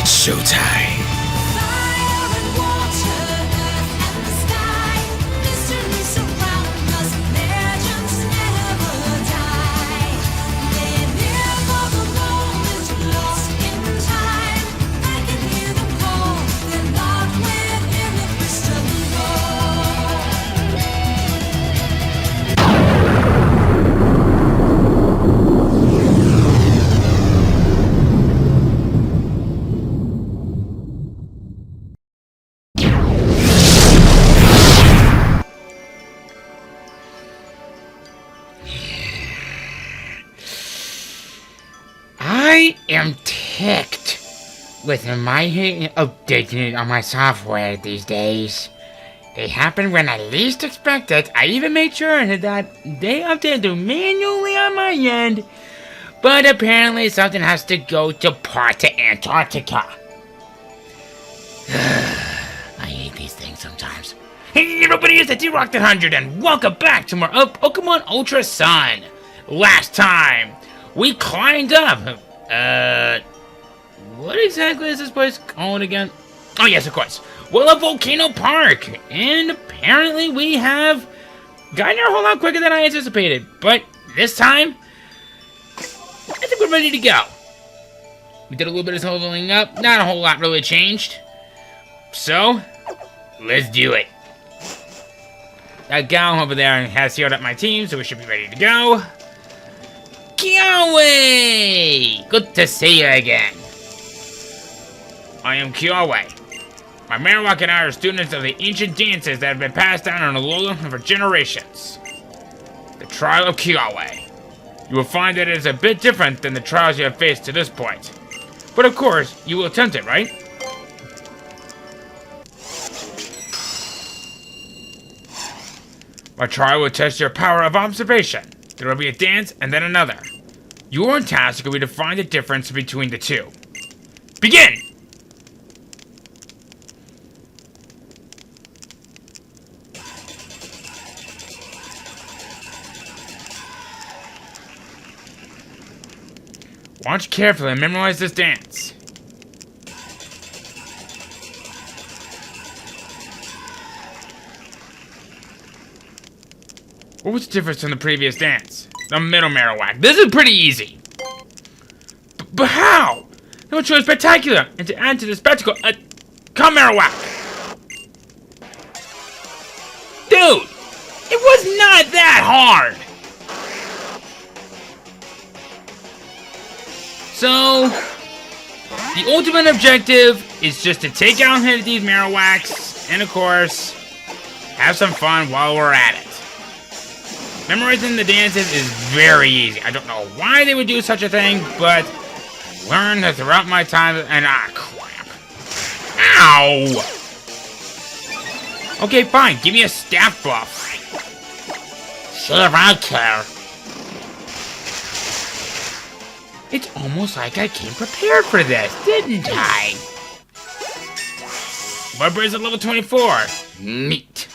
Showtime. I am ticked with my updating on my software these days. They happen when I least expect it. I even made sure that they updated them manually on my end. But apparently something has to go to part to Antarctica. I hate these things sometimes. Hey everybody, it's the D-Rock100 and welcome back to more of Pokemon Ultra Sun. Last time, we climbed up. What exactly is this place called again? Oh yes, of course. Well, a Volcano Park. And apparently we have gotten here a whole lot quicker than I anticipated. But this time, I think we're ready to go. We did a little bit of leveling up. Not a whole lot really changed. So, let's do it. That gal over there has healed up my team, so we should be ready to go. Kiawe! Good to see you again. I am Kiawe. My Marowak and I are students of the ancient dances that have been passed down on Alola for generations. The Trial of Kiawe. You will find that it is a bit different than the trials you have faced to this point. But of course, you will attempt it, right? My trial will test your power of observation. There will be a dance and then another. Your task will be to find the difference between the two. Begin! Watch carefully and memorize this dance. What was the difference from the previous dance? The middle Marowak. This is pretty easy. But how? No choice spectacular. And to add to the spectacle, come Marowak. Dude, it was not that hard. So, the ultimate objective is just to take out and hit these Marowaks, and of course, have some fun while we're at it. Memorizing the dances is very easy. I don't know why they would do such a thing, but learned throughout my time, and crap. Ow! Okay, fine, give me a staff buff. Sure, I care. It's almost like I came prepared for this, didn't I? Webber is at level 24. Neat.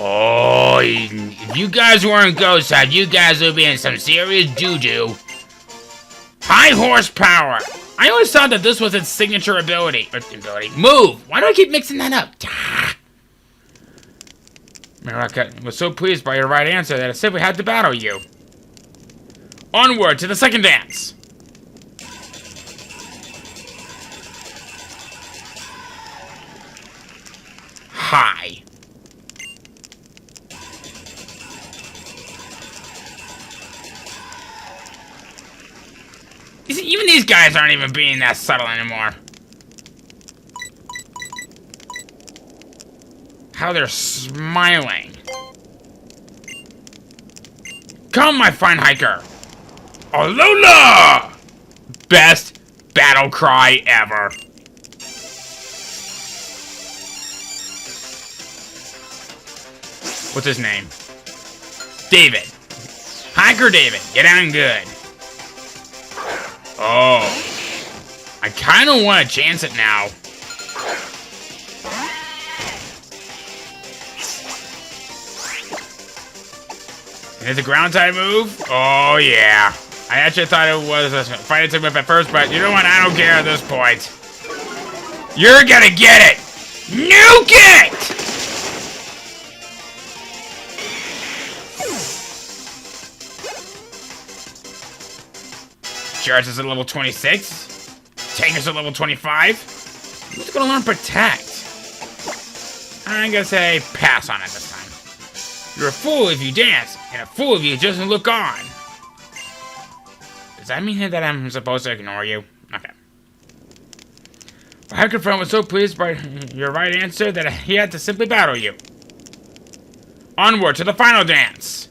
Oh, if you guys weren't Ghost Type, you guys would be in some serious doo-doo. High horsepower. I always thought that this was its signature ability. Move. Why do I keep mixing that up? Marowak was so pleased by your right answer that I simply had to battle you. Onward to the second dance. Hi. You see, even these guys aren't even being that subtle anymore. How they're smiling. Come, my fine hiker. Alola! Best battle cry ever. What's his name? David. Hiker David, get on good. Oh. I kind of want to chance it now. And it's a ground type move? Oh, yeah. I actually thought it was a fighting move at first, but you know what? I don't care at this point. You're gonna get it! Nuke it! Jarvis is at level 26. Tanker's at level 25. Who's gonna learn Protect? I'm gonna say pass on it this time. You're a fool if you dance, and a fool if you just look on. Does that mean that I'm supposed to ignore you? Okay. Hyperfront was so pleased by your right answer that he had to simply battle you. Onward to the final dance.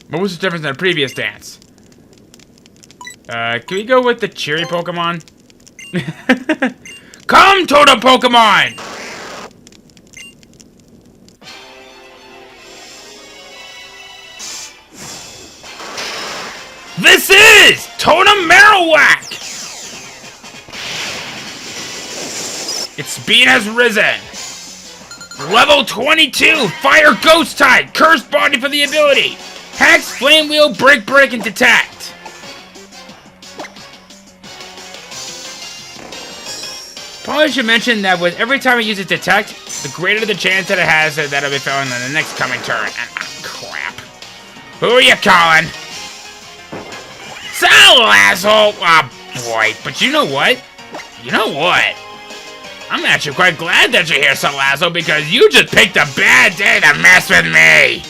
What was the difference in the previous dance? Can we go with the cheery Pokemon? Come, Totem Pokemon! This is Totem Marowak! Its speed has risen. Level 22, Fire Ghost type, Cursed Body for the ability. Hex, Flame Wheel, Break, and Detect. Probably should mention that with every time it uses Detect, the greater the chance that it has that it'll be failing in the next coming turn. Crap. Who are you calling? Sal, asshole! Oh, boy. But you know what? I'm actually quite glad that you're here, Salazzle, because you just picked a bad day to mess with me!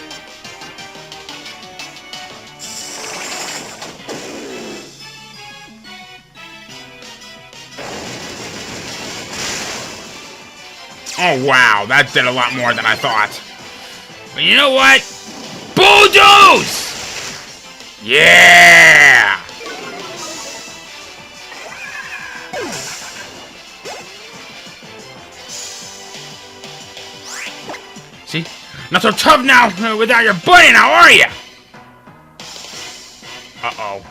Oh, wow, that did a lot more than I thought. But you know what? Bulldoze! Yeah! See? Not so tough now without your buddy now, are you? Uh-oh.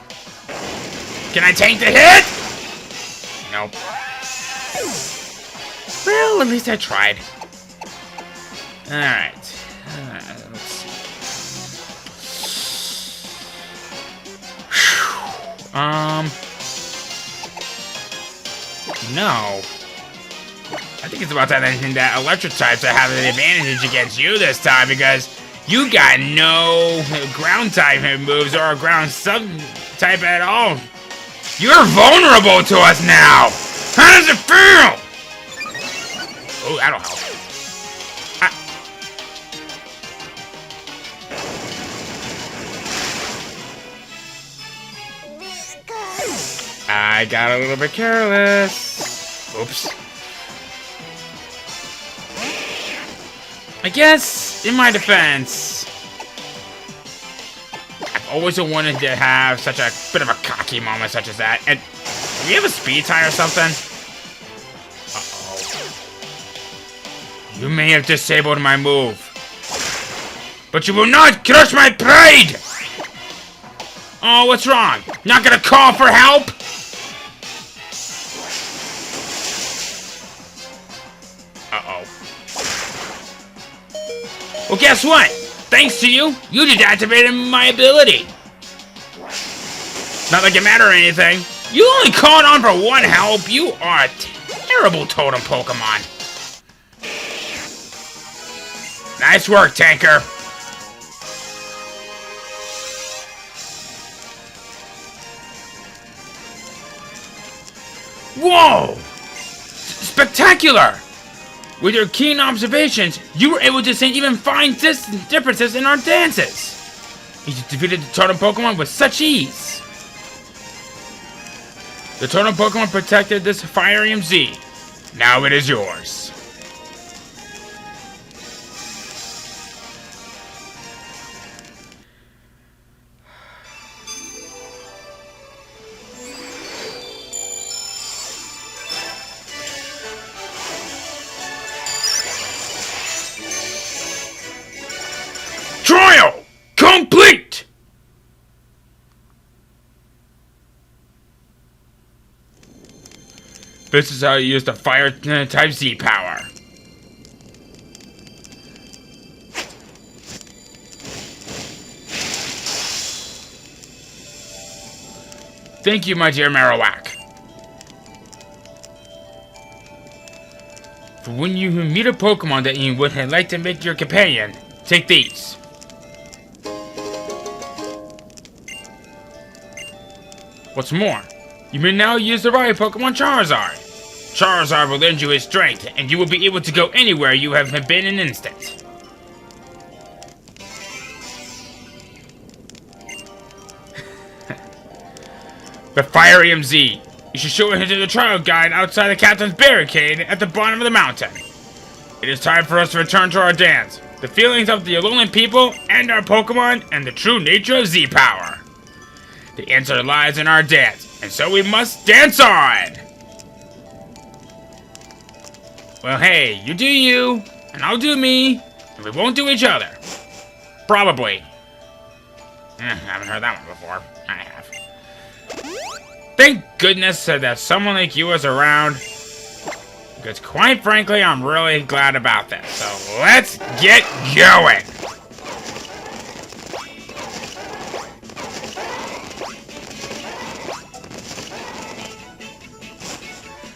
Can I tank the hit? Nope. Well, at least I tried. Alright. Let's see. No. I think it's about time that electric types I have an advantage against you this time because you got no ground type moves or a ground sub type at all. You're vulnerable to us now. How does it feel? Oh, that'll help. I got a little bit careless. Oops. I guess, in my defense, I've always wanted to have such a bit of a cocky moment such as that. And do you have a speed tie or something? Uh-oh. You may have disabled my move, but you will not crush my pride! Oh, what's wrong? Not gonna call for help? Uh-oh. Well, guess what? Thanks to you, you just activated my ability. Not like it mattered or anything. You only called on for one help. You are a terrible totem Pokemon. Nice work, Tanker. Whoa! Spectacular! With your keen observations, you were able to see even find differences in our dances. You defeated the totem Pokemon with such ease. The totem Pokemon protected this Fire Z. Now it is yours. Trial complete! This is how you use the fire type Z power. Thank you, my dear Marowak. For when you meet a Pokemon that you would like to make your companion, take these. What's more, you may now use the right Pokemon Charizard. Charizard will lend you his strength, and you will be able to go anywhere you have been in an instant. The Fire EMZ. You should show it to the trial guide outside the captain's barricade at the bottom of the mountain. It is time for us to return to our dance. The feelings of the Alolan people and our Pokemon and the true nature of Z power. The answer lies in our dance, and so we must dance on! Well, hey, you do you, and I'll do me, and we won't do each other. Probably. I haven't heard that one before. I have. Thank goodness that someone like you is around, because quite frankly, I'm really glad about this. So let's get going!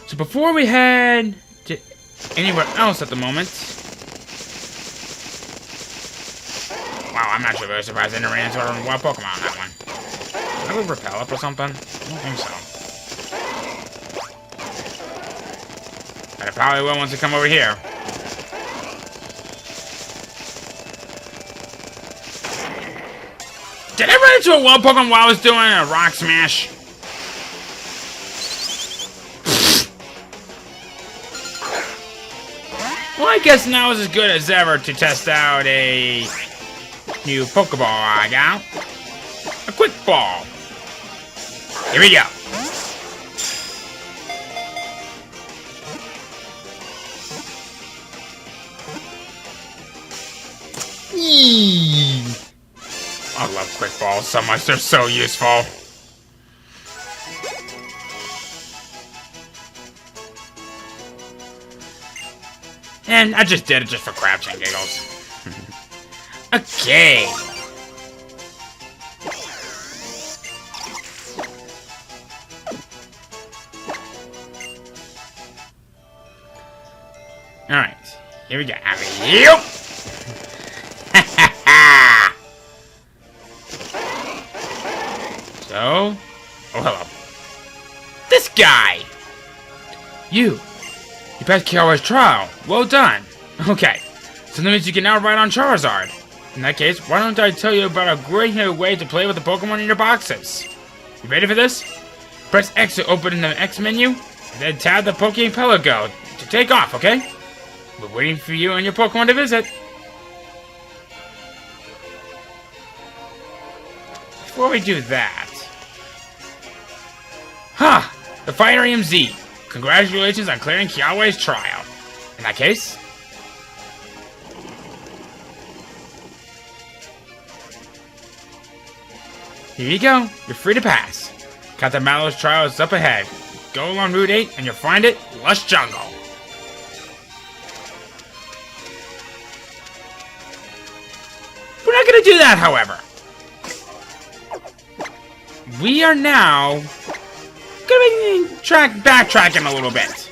So before we head to anywhere else at the moment... Wow, I'm actually very surprised I didn't run into a wild Pokemon on that one. Did I would repel up or something? I don't think so. But I probably will once I come over here. Did I run into a wild Pokemon while I was doing a rock smash? Well, I guess now is as good as ever to test out a new Pokeball I got. A Quick Ball. Here we go. I love Quick Balls so much. They're so useful. And I just did it just for craps and giggles. Okay. Alright. Here we go. Yep. So. Oh, hello. This guy! You passed Kiawe's trial. Well done. Okay, so that means you can now ride on Charizard. In that case, why don't I tell you about a great new way to play with the Pokemon in your boxes? You ready for this? Press X to open the X menu, then tab the Poképelago to take off, okay? We're waiting for you and your Pokemon to visit. Before we do that... The Fire EMZ. Congratulations on clearing Kiawe's trial. In that case... Here you go. You're free to pass. Captain Mallow's trial is up ahead. Go along Route 8 and you'll find it, Lush Jungle. We're not going to do that, however. We are now going to be backtracking a little bit.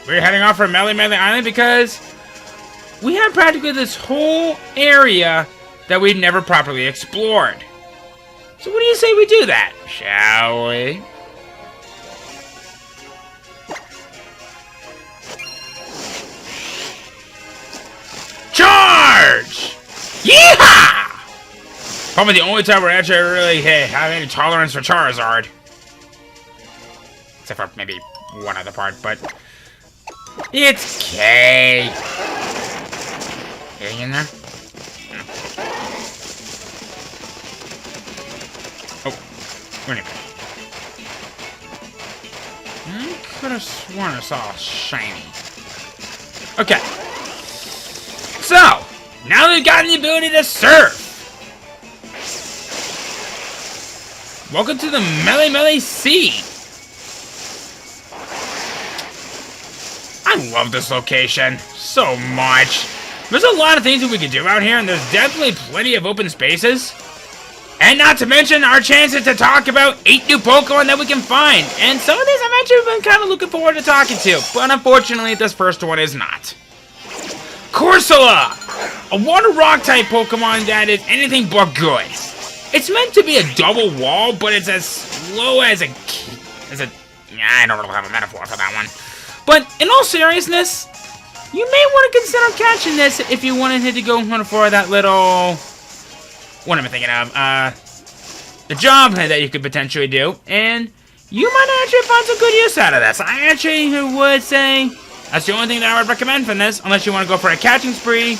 We're heading off for Melemele Island because we have practically this whole area that we've never properly explored. So what do you say we do that, shall we? Charge! Yeehaw! Probably the only time we're actually really have any tolerance for Charizard. Except for maybe one other part, but... It's K! Getting in there? Anyway. I could have sworn I saw a shiny. Okay. So, now we've gotten the ability to surf. Welcome to the Melemele Sea. I love this location so much. There's a lot of things that we could do out here, and there's definitely plenty of open spaces. And not to mention our chances to talk about 8 new Pokemon that we can find. And some of these I've actually been kind of looking forward to talking to, but unfortunately this first one is not. Corsola! A water rock type Pokemon that is anything but good. It's meant to be a double wall, but it's as slow as a... I don't really have a metaphor for that one. But in all seriousness, you may want to consider catching this if you wanted to go for that little... What am I thinking of? The job that you could potentially do. And you might actually find some good use out of this. I actually would say that's the only thing that I would recommend from this, unless you want to go for a catching spree.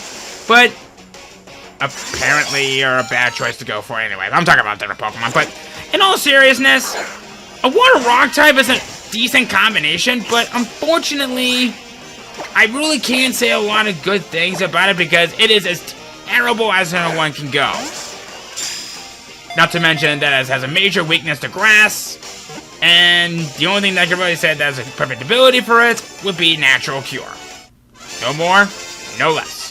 But apparently you're a bad choice to go for anyway. I'm talking about different Pokemon. But in all seriousness, a water rock type is a decent combination, but unfortunately, I really can't say a lot of good things about it because it is as terrible as one can go. Not to mention that it has a major weakness to grass, and the only thing that I can really say that has a perfect ability for it would be Natural Cure. No more, no less.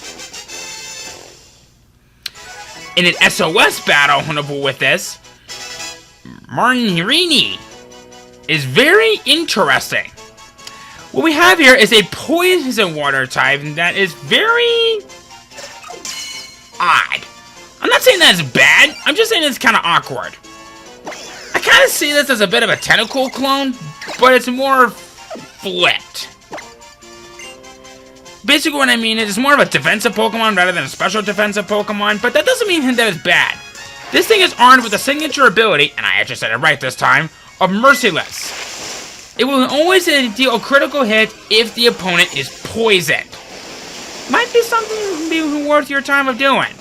In an SOS battle with this, Marnirini is very interesting. What we have here is a poison water type that is very odd. I'm not saying that's bad, I'm just saying it's kind of awkward. I kind of see this as a bit of a tentacle clone, but it's more flipped. Basically what I mean is it's more of a defensive Pokemon rather than a special defensive Pokemon, but that doesn't mean that it's bad. This thing is armed with a signature ability, and I actually said it right this time, of Merciless. It will always deal a critical hit if the opponent is poisoned. Might be something worth your time of doing.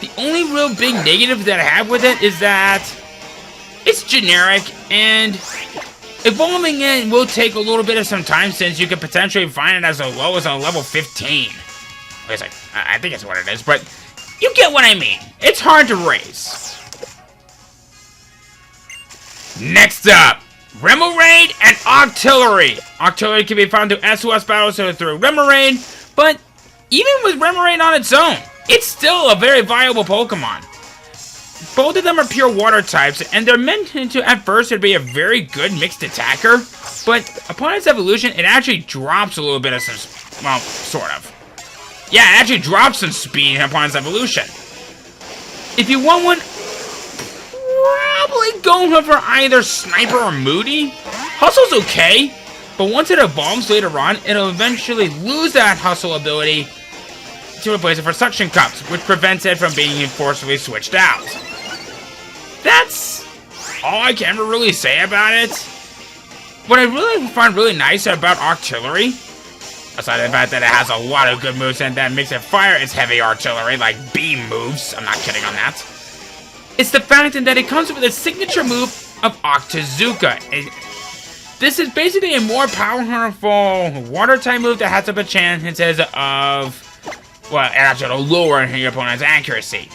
The only real big negative that I have with it is that it's generic, and evolving it will take a little bit of some time since you could potentially find it as low as a level 15. I think it's what it is, but you get what I mean. It's hard to raise. Next up, Remoraid and Octillery. Octillery can be found through SOS battles or through Remoraid, but even with Remoraid on its own, it's still a very viable Pokemon. Both of them are pure water types, and they're meant to, at first, it'd be a very good mixed attacker, but upon its evolution, it actually drops a little bit of some, well, sort of. Yeah, it actually drops some speed upon its evolution. If you want one, probably go for either Sniper or Moody. Hustle's okay, but once it evolves later on, it'll eventually lose that Hustle ability to replace it for Suction Cups, which prevents it from being forcibly switched out. That's all I can really say about it. What I really find really nice about Octillery, aside from the fact that it has a lot of good moves and that makes it fire its heavy artillery, like beam moves, I'm not kidding on that, it's the fact that it comes with a signature move of Octazooka. This is basically a more powerful water type move that has up a chances of, well, it actually will lower your opponent's accuracy.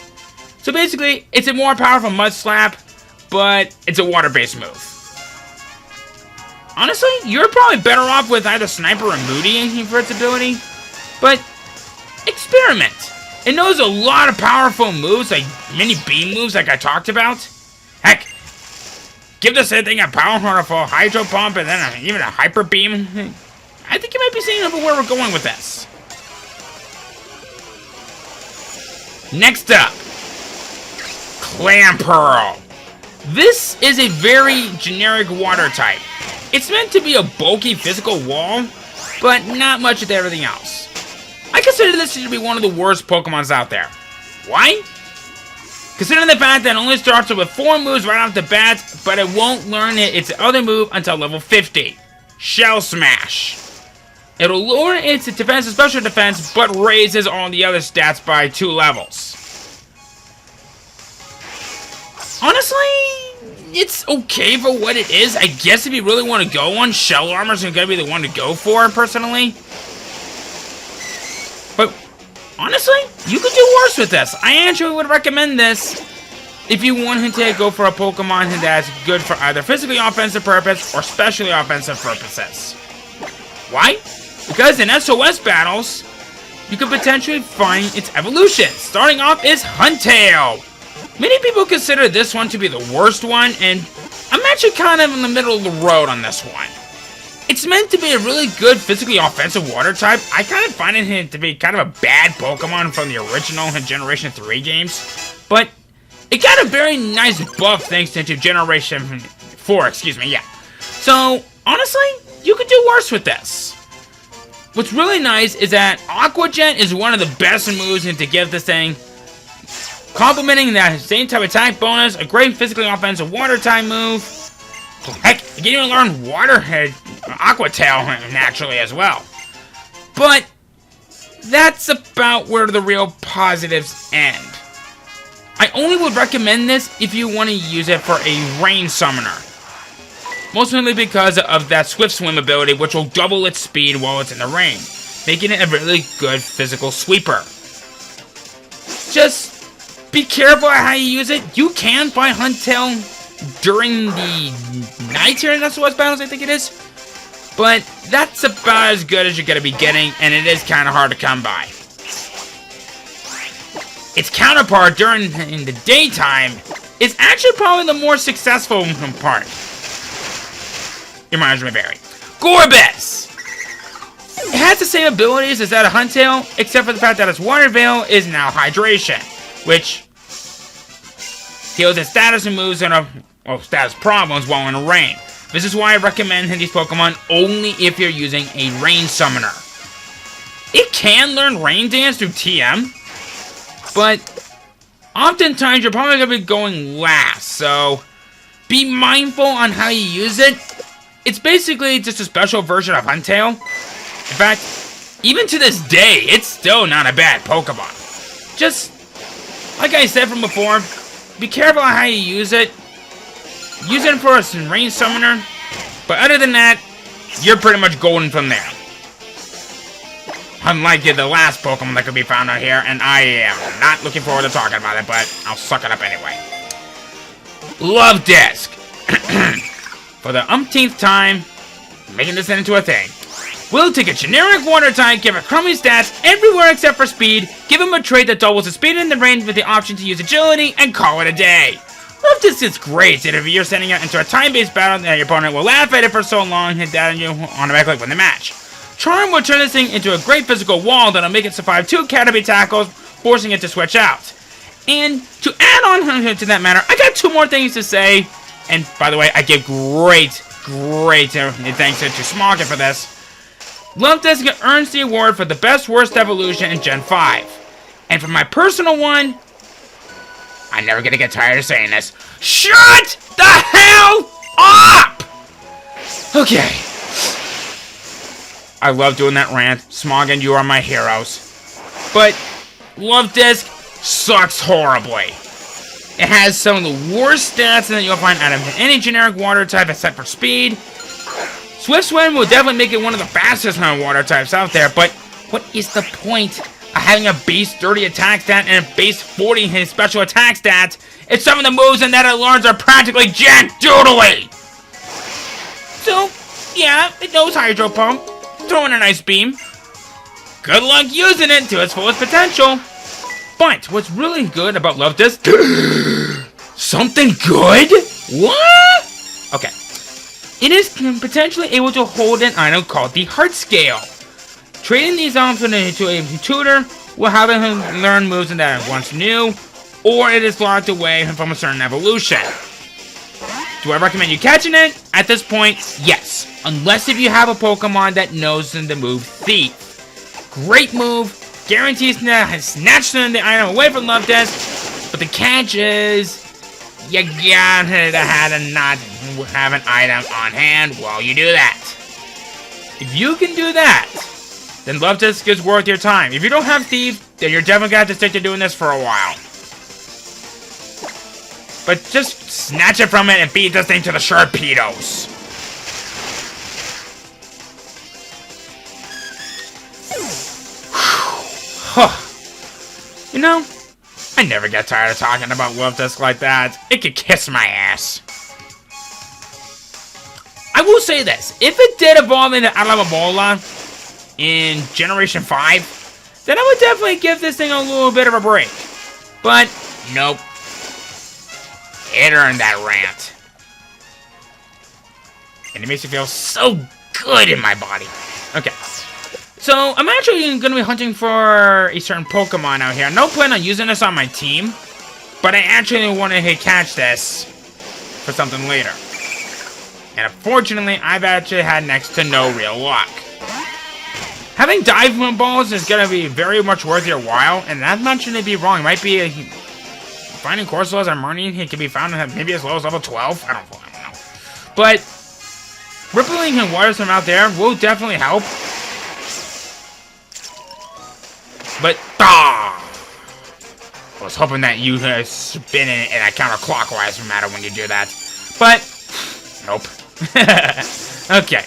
So basically, it's a more powerful Mud Slap, but it's a water-based move. Honestly, you're probably better off with either Sniper or Moody for its ability, but experiment. It knows a lot of powerful moves, like mini beam moves like I talked about. Heck, give this thing a powerful Hydro Pump and then even a Hyper Beam. I think you might be seeing where we're going with this. Next up, Clamperl. This is a very generic water type. It's meant to be a bulky physical wall, but not much of everything else. I consider this to be one of the worst Pokemons out there. Why? Considering the fact that it only starts with 4 moves right off the bat, but it won't learn its other move until level 50. Shell Smash. It'll lower its defense and special defense, but raises all the other stats by 2 levels. Honestly, it's okay for what it is. I guess if you really want to go one, Shell Armor's gonna be the one to go for, personally. But, honestly, you could do worse with this. I actually would recommend this if you wanted to go for a Pokemon that's good for either physically offensive purpose or specially offensive purposes. Why? because in SOS battles, you could potentially find its evolution. Starting off is Huntail. Many people consider this one to be the worst one, and I'm actually kind of in the middle of the road on this one. It's meant to be a really good physically offensive water type. I kind of find it to be kind of a bad Pokemon from the original Generation 3 games, but it got a very nice buff thanks to Generation 4, yeah. So, honestly, you could do worse with this. What's really nice is that Aqua Jet is one of the best moves to give this thing. Complementing that same type of attack bonus, a great physically offensive water type move. Heck, you can even learn Water Head, Aqua Tail naturally as well. But that's about where the real positives end. I only would recommend this if you want to use it for a rain summoner. Mostly because of that Swift Swim ability, which will double its speed while it's in the rain, making it a really good physical sweeper. Just be careful how you use it. You can find Huntail during the night here in SOS battles, I think it is. But that's about as good as you're going to be getting, and it is kind of hard to come by. Its counterpart during in the daytime is actually probably the more successful part. It reminds me very. Gorbis! It has the same abilities as that of Huntail, except for the fact that its Water Veil is now Hydration, which heals its status and moves and status problems while in the rain. This is why I recommend these Pokemon only if you're using a rain summoner. It can learn Rain Dance through TM, but oftentimes you're probably going to be going last, so be mindful on how you use it. It's basically just a special version of Huntail. In fact, even to this day, it's still not a bad Pokemon. Just, like I said from before, be careful on how you use it. Use it for a rain summoner, but other than that, you're pretty much golden from there. Unlike the last Pokemon that could be found out here, and I am not looking forward to talking about it, but I'll suck it up anyway. Love Disc. For the umpteenth time, making this into a thing. We'll take a generic water type, give it crummy stats everywhere except for speed, give him a trait that doubles his speed in the range with the option to use agility, and call it a day. Love Disc is great, and if you're sending it into a time-based battle, then your opponent will laugh at it for so long, and that you automatically win the match. Charm will turn this thing into a great physical wall that'll make it survive 2 Academy tackles, forcing it to switch out. And to add on to that matter, I got 2 more things to say. And by the way, I give great thanks to Smogger for this. Love Disc earns the award for the best worst evolution in Gen 5. And for my personal one, I'm never gonna get tired of saying this. Shut the hell up! Okay. I love doing that rant. Smog, you are my heroes. But Love Disc sucks horribly. It has some of the worst stats that you'll find out of any generic water type except for speed. Swift Swim will definitely make it one of the fastest water types out there, but what is the point of having a base 30 attack stat and a base 40 special attack stat if some of the moves in that it learns are practically jack-doodly? So, yeah, it knows Hydro Pump. Throw in a nice beam. Good luck using it to its fullest potential. But what's really good about Love Disc... Something good? What? Okay. It is potentially able to hold an item called the Heart Scale. Trading these items into a tutor will have him learn moves that it once knew, or it is locked away from a certain evolution. Do I recommend you catching it? At this point, yes. Unless if you have a Pokemon that knows the move Thief. Great move. Guarantees to snatch the item away from Love Disc, but the catch is you gotta have an item on hand while you do that. If you can do that, then Love Disc is worth your time. If you don't have Thief, then you're definitely gonna have to stick to doing this for a while. But just snatch it from it and beat this thing to the Sharpedos. You know, I never get tired of talking about Love Disc like that. It could kiss my ass. I will say this. If it did evolve into Alamobola, in Generation 5, then I would definitely give this thing a little bit of a break. But, nope. It earned that rant. And it makes me feel so good in my body. Okay. So, I'm actually going to be hunting for a certain Pokemon out here. No plan on using this on my team. But I actually want to catch this for something later. And unfortunately, I've actually had next to no real luck. Having dive balls is going to be very much worth your while. And that's not going to be wrong. It might be finding Corsolas and Marnie. It can be found at maybe as low as level 12. I don't know. But rippling and water from out there will definitely help. But, I was hoping that you spin in a counterclockwise matter when you do that. But, nope. Okay.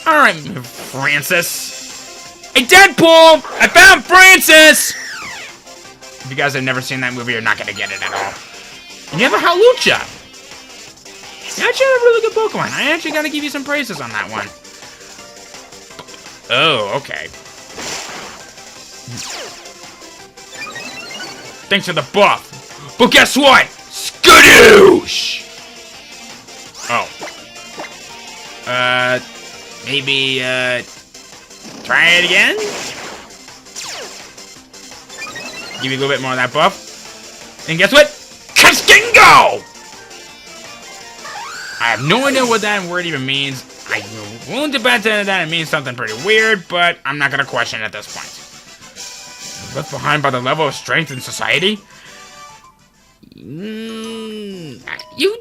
Alright, Francis. Hey, Deadpool! I found Francis! If you guys have never seen that movie, you're not going to get it at all. And you have a Hawlucha. You actually have a really good Pokemon. I actually got to give you some praises on that one. Oh, okay. Thanks for the buff. But guess what? Skadoosh! Oh. Maybe, try it again? Give you a little bit more of that buff. And guess what? Kaskingo! I have no idea what that word even means. I'm willing to bet that it means something pretty weird, but I'm not going to question it at this point. Left behind by the level of strength in society? You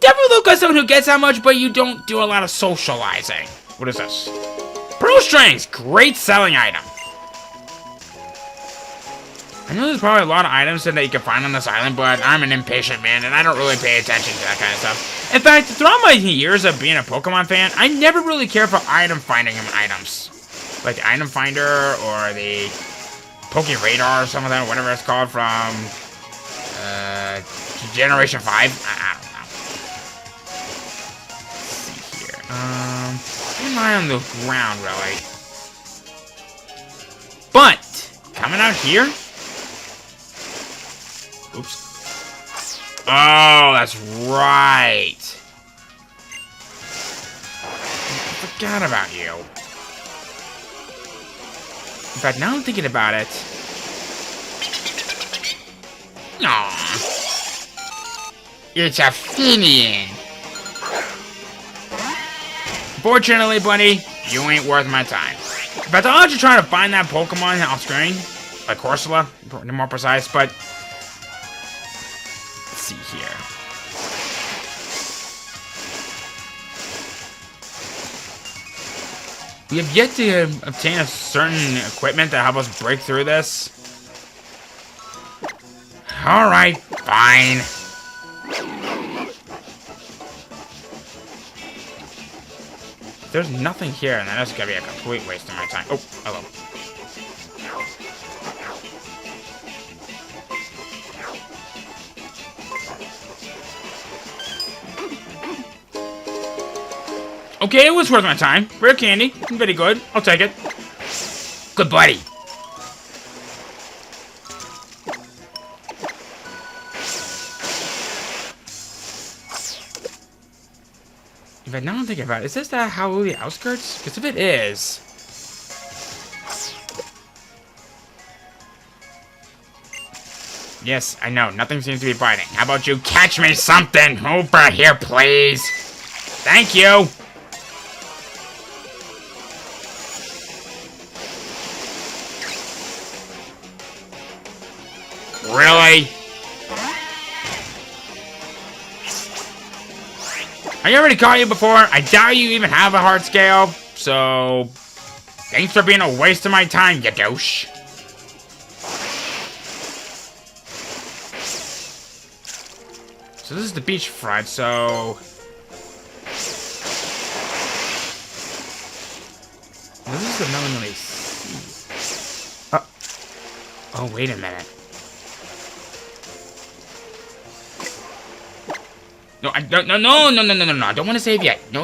definitely look like someone who gets that much, but you don't do a lot of socializing. What is this? Pearl Strings! Great selling item. I know there's probably a lot of items that you can find on this island, but I'm an impatient man, and I don't really pay attention to that kind of stuff. In fact, throughout my years of being a Pokemon fan, I never really cared for item finding items. Like the Item Finder, or the Poke Radar, or some of that, whatever it's called, from Generation 5. I don't know. Let's see here. Am I on the ground, really? But coming out here. Oops. Oh, that's right. I forgot about you. In fact, now I'm thinking about it. Aww. It's a Finian. Fortunately, buddy, you ain't worth my time. In fact, I'll actually try to find that Pokemon off screen. Like Corsola, to be more precise, but let's see here. We have yet to obtain a certain equipment to help us break through this. Alright, fine. There's nothing here, and that's gonna be a complete waste of my time. Oh, hello. Okay, it was worth my time. Rare candy. Very good. I'll take it. Good buddy. If I now think about it, is this the Howley outskirts? Because if it is... Yes, I know. Nothing seems to be biting. How about you catch me something over here, please? Thank you. Really? I already caught you before. I doubt you even have a heart scale. So, thanks for being a waste of my time, you douche. So this is the beachfront, so... This is the Melemele Sea. Oh, wait a minute. No, I don't. No. I don't want to save yet. No.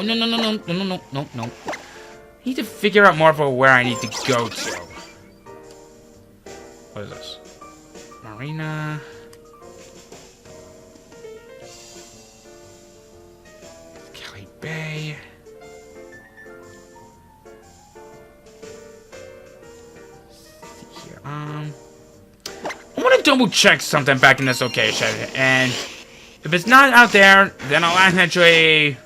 need to figure out more of where I need to go to. What is this? Marina. Kiawe Bay. Let's see here. I want to double check something back in this location, and if it's not out there, then I'll actually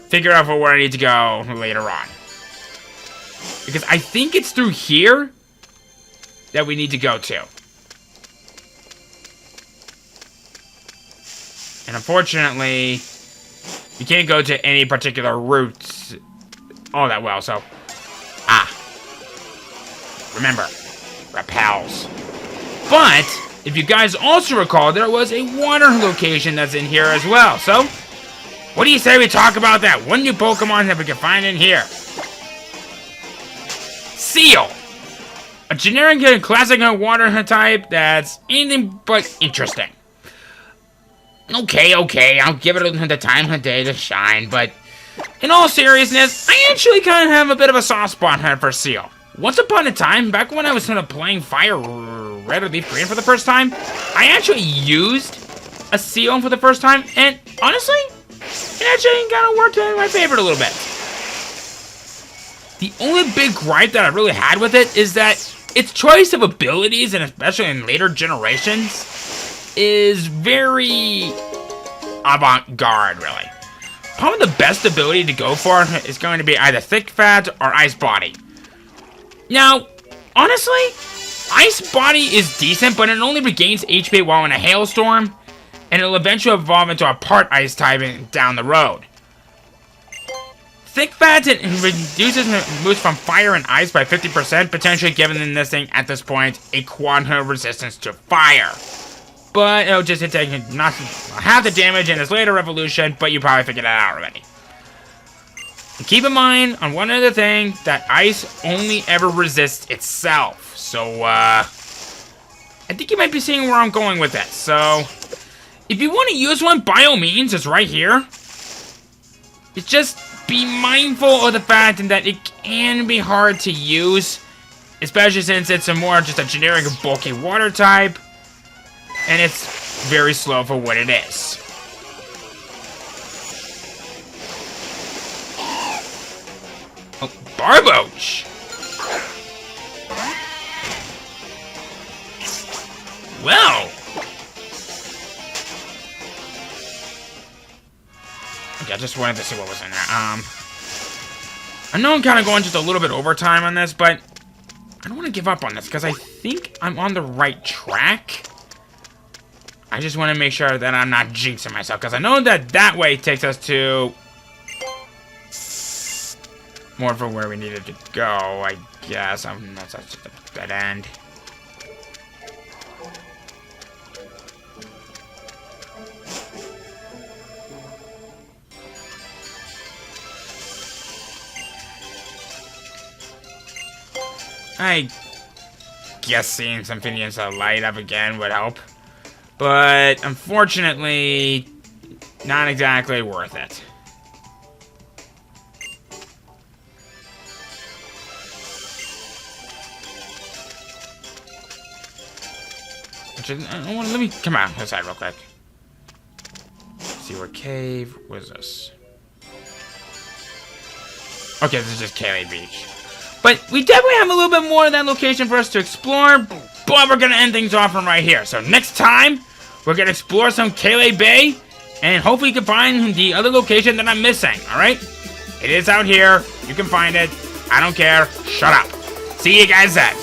figure out where I need to go later on. Because I think it's through here that we need to go to. And unfortunately, you can't go to any particular routes all that well, so... Remember, repels. But, if you guys also recall, there was a water location that's in here as well, so... What do you say we talk about that? One new Pokemon that we can find in here. Seal! A generic and classic water type that's anything but interesting. Okay, I'll give it the time of day to shine, but in all seriousness, I actually kind of have a bit of a soft spot for Seal. Once upon a time, back when I was playing Fire Red or Leaf Green for the first time, I actually used a Seal for the first time, and honestly, it actually kind of worked in my favor a little bit. The only big gripe that I really had with it is that its choice of abilities, and especially in later generations, is very avant-garde, really. Probably the best ability to go for is going to be either Thick Fat or Ice Body. Now, honestly, Ice Body is decent, but it only regains HP while in a hailstorm, and it'll eventually evolve into a part Ice type down the road. Thick Fat reduces moves from fire and ice by 50%, potentially giving this thing at this point a quad resistance to fire. But it'll just take not half the damage in its later evolution, but you probably figured that out already. And keep in mind on one other thing, that ice only ever resists itself. So, I think you might be seeing where I'm going with that. So, if you want to use one, by all means, it's right here. It's just be mindful of the fact that it can be hard to use, especially since it's just a generic bulky water type, and it's very slow for what it is. Oh, Barboach! Well! Okay, I just wanted to see what was in there. I know I'm kind of going just a little bit overtime on this, but I don't want to give up on this because I think I'm on the right track. I just want to make sure that I'm not jinxing myself, because I know that way takes us to more for where we needed to go, I guess. That's just a dead end. I guess seeing some Finians light up again would help. But, unfortunately, not exactly worth it. Actually, let me come out this side real quick. Seaward Cave. What is this? Okay, this is just Kiawe Beach. But we definitely have a little bit more of that location for us to explore, but we're going to end things off from right here. So next time, we're going to explore some Kiawe Bay, and hopefully you can find the other location that I'm missing, alright? It is out here. You can find it. I don't care. Shut up. See you guys then.